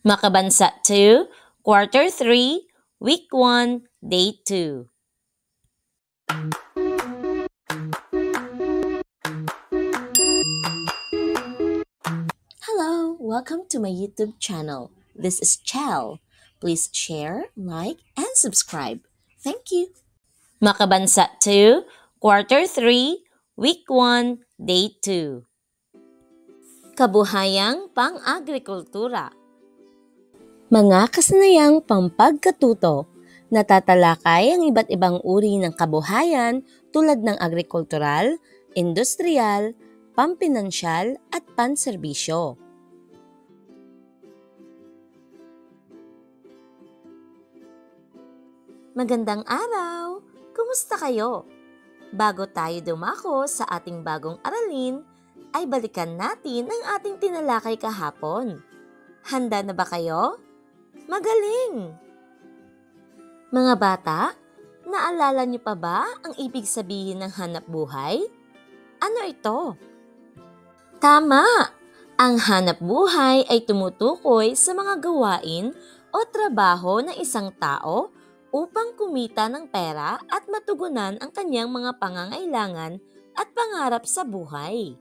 Makabansa 2, Quarter 3, Week 1, Day 2. Hello, welcome to my YouTube channel. This is Chel. Please share, like, and subscribe. Thank you. Makabansa 2, Quarter 3, Week 1, Day 2. Kabuhayang pang-agrikultura. Mga kasanayang pampagkatuto, natatalakay ang iba't ibang uri ng kabuhayan tulad ng agrikultural, industrial, pampinansyal at panserbisyo. Magandang araw! Kumusta kayo? Bago tayo dumako sa ating bagong aralin, ay balikan natin ang ating tinalakay kahapon. Handa na ba kayo? Magaling! Mga bata, naalala niyo pa ba ang ibig sabihin ng hanap buhay? Ano ito? Tama! Ang hanap buhay ay tumutukoy sa mga gawain o trabaho ng isang tao upang kumita ng pera at matugunan ang kanyang mga pangangailangan at pangarap sa buhay.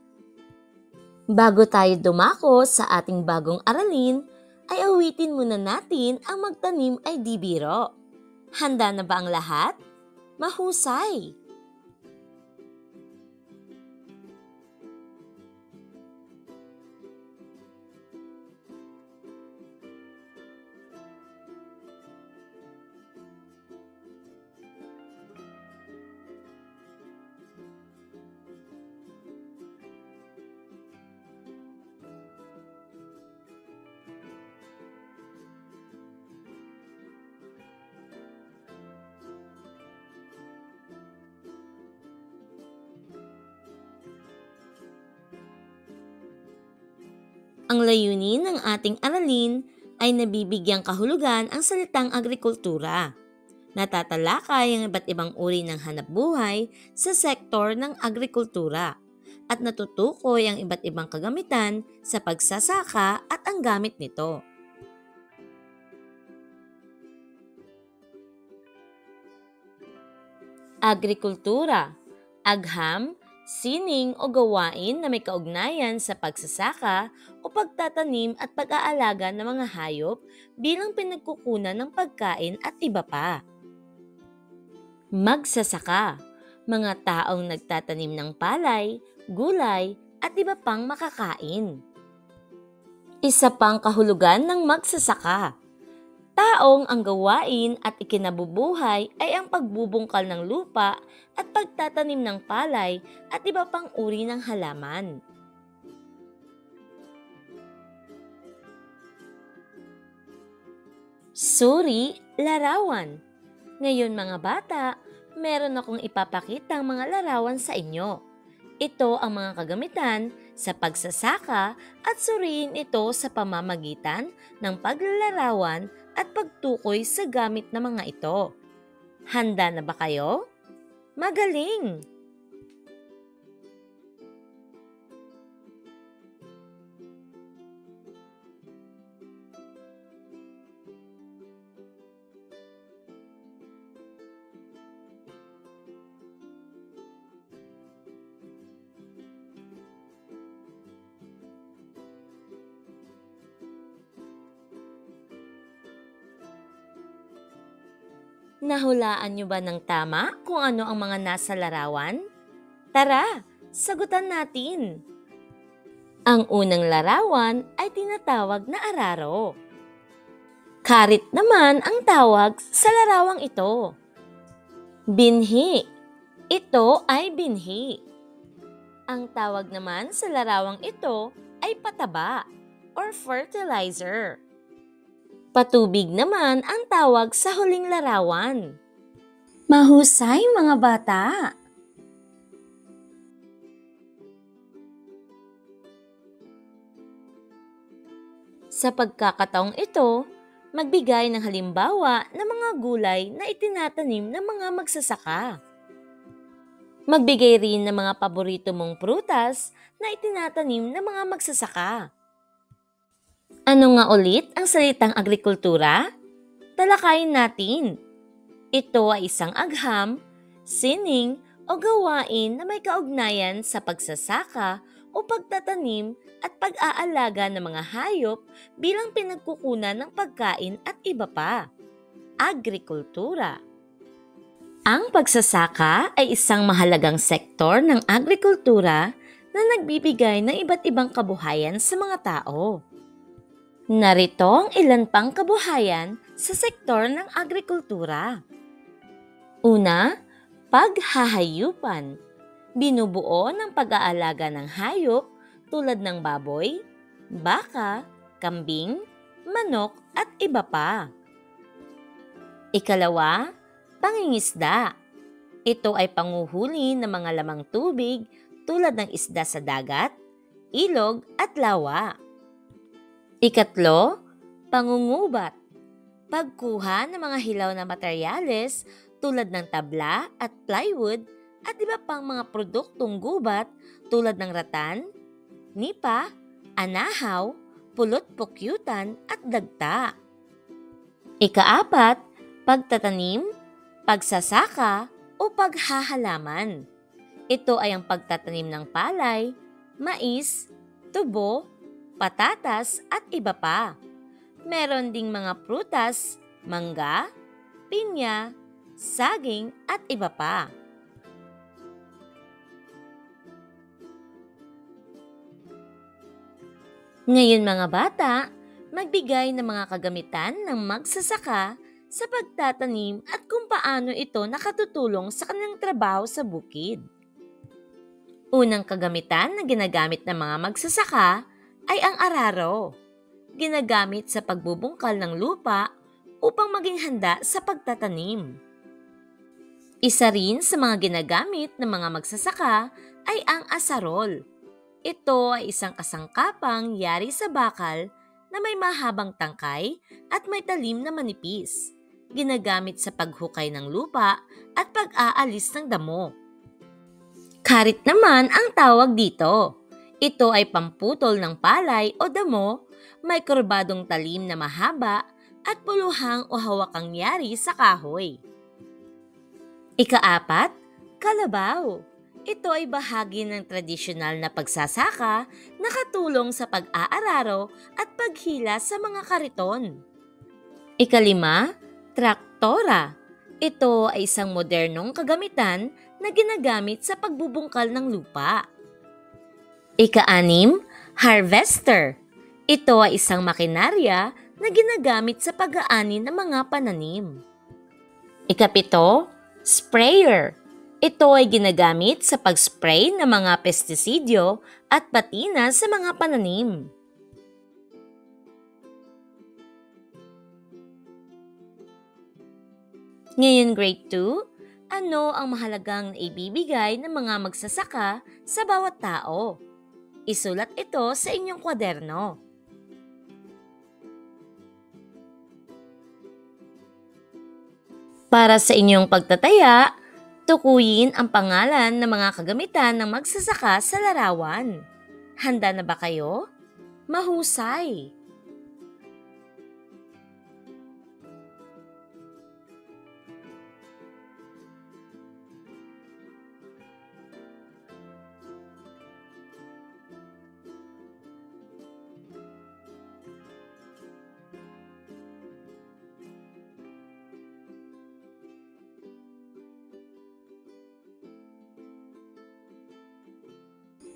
Bago tayo dumako sa ating bagong aralin, ay awitin muna natin ang magtanim ay di biro. Handa na ba ang lahat? Mahusay! Ang layunin ng ating aralin ay nabibigyang kahulugan ang salitang agrikultura. Natatalakay ang iba't ibang uri ng hanapbuhay sa sektor ng agrikultura at natutukoy ang iba't ibang kagamitan sa pagsasaka at ang gamit nito. Agrikultura, agham, sining o gawain na may kaugnayan sa pagsasaka o pagtatanim at pag-aalaga ng mga hayop bilang pinagkukunan ng pagkain at iba pa. Magsasaka, mga taong nagtatanim ng palay, gulay at iba pang makakain. Isa pang kahulugan ng magsasaka. Taong ang gawain at ikinabubuhay ay ang pagbubungkal ng lupa at pagtatanim ng palay at iba pang uri ng halaman. Suri, larawan. Ngayon mga bata, meron akong ipapakitang mga larawan sa inyo. Ito ang mga kagamitan sa pagsasaka at suriin ito sa pamamagitan ng paglalarawan at pagtukoy sa gamit ng mga ito. Handa na ba kayo? Magaling! Nahulaan niyo ba ng tama kung ano ang mga nasa larawan? Tara, sagutan natin! Ang unang larawan ay tinatawag na araro. Karit naman ang tawag sa larawang ito. Binhi. Ito ay binhi. Ang tawag naman sa larawang ito ay pataba or fertilizer. Patubig naman ang tawag sa huling larawan. Mahusay mga bata! Sa pagkakataong ito, magbigay ng halimbawa ng mga gulay na itinatanim ng mga magsasaka. Magbigay rin ng mga paborito mong prutas na itinatanim ng mga magsasaka. Ano nga ulit ang salitang agrikultura? Talakayin natin. Ito ay isang agham, sining o gawain na may kaugnayan sa pagsasaka o pagtatanim at pag-aalaga ng mga hayop bilang pinagkukunan ng pagkain at iba pa. Agrikultura. Ang pagsasaka ay isang mahalagang sektor ng agrikultura na nagbibigay ng iba't ibang kabuhayan sa mga tao. Narito ang ilan pang kabuhayan sa sektor ng agrikultura. Una, paghahayupan. Binubuo ng pag-aalaga ng hayop tulad ng baboy, baka, kambing, manok at iba pa. Ikalawa, pangingisda. Ito ay panguhuli ng mga lamang tubig tulad ng isda sa dagat, ilog at lawa. Ikatlo, pangungubat. Pagkuha ng mga hilaw na materyales tulad ng tabla at plywood at iba pang mga produktong gubat tulad ng ratan, nipa, anahaw, pulot-pukyutan at dagta. Ikaapat, pagtatanim, pagsasaka o paghahalaman. Ito ay ang pagtatanim ng palay, mais, tubo, patatas at iba pa. Meron ding mga prutas, mangga, pinya, saging at iba pa. Ngayon mga bata, magbigay ng mga kagamitan ng magsasaka sa pagtatanim at kung paano ito nakatutulong sa kanilang trabaho sa bukid. Unang kagamitan na ginagamit ng mga magsasaka ay ang araro. Ginagamit sa pagbubungkal ng lupa upang maging handa sa pagtatanim. Isa rin sa mga ginagamit ng mga magsasaka ay ang asarol. Ito ay isang kasangkapang yari sa bakal na may mahabang tangkay at may talim na manipis. Ginagamit sa paghukay ng lupa at pag-aalis ng damo. Karit naman ang tawag dito. Ito ay pamputol ng palay o damo, may kurbadong talim na mahaba at puluhang o hawakang yari sa kahoy. Ikaapat, kalabaw. Ito ay bahagi ng tradisyonal na pagsasaka na katulong sa pag-aararo at paghila sa mga kariton. Ikalima, traktora. Ito ay isang modernong kagamitan na ginagamit sa pagbubungkal ng lupa. Ika-anim, harvester. Ito ay isang makinarya na ginagamit sa pag-aani ng mga pananim. Ikapito, sprayer. Ito ay ginagamit sa pag-spray ng mga pestisidyo at patina sa mga pananim. Ngayon grade 2, ano ang mahalagang naibibigay ng mga magsasaka sa bawat tao? Isulat ito sa inyong kwaderno. Para sa inyong pagtataya, tukuyin ang pangalan ng mga kagamitan ng magsasaka sa larawan. Handa na ba kayo? Mahusay!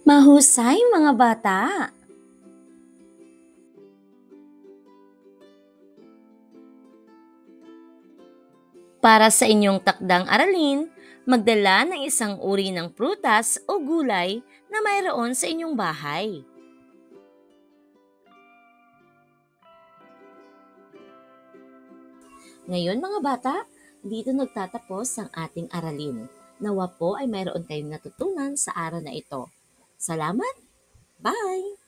Mahusay mga bata! Para sa inyong takdang aralin, magdala ng isang uri ng prutas o gulay na mayroon sa inyong bahay. Ngayon mga bata, dito nagtatapos ang ating aralin. Nawa po ay mayroon kayong natutunan sa araw na ito. Salamat! Bye!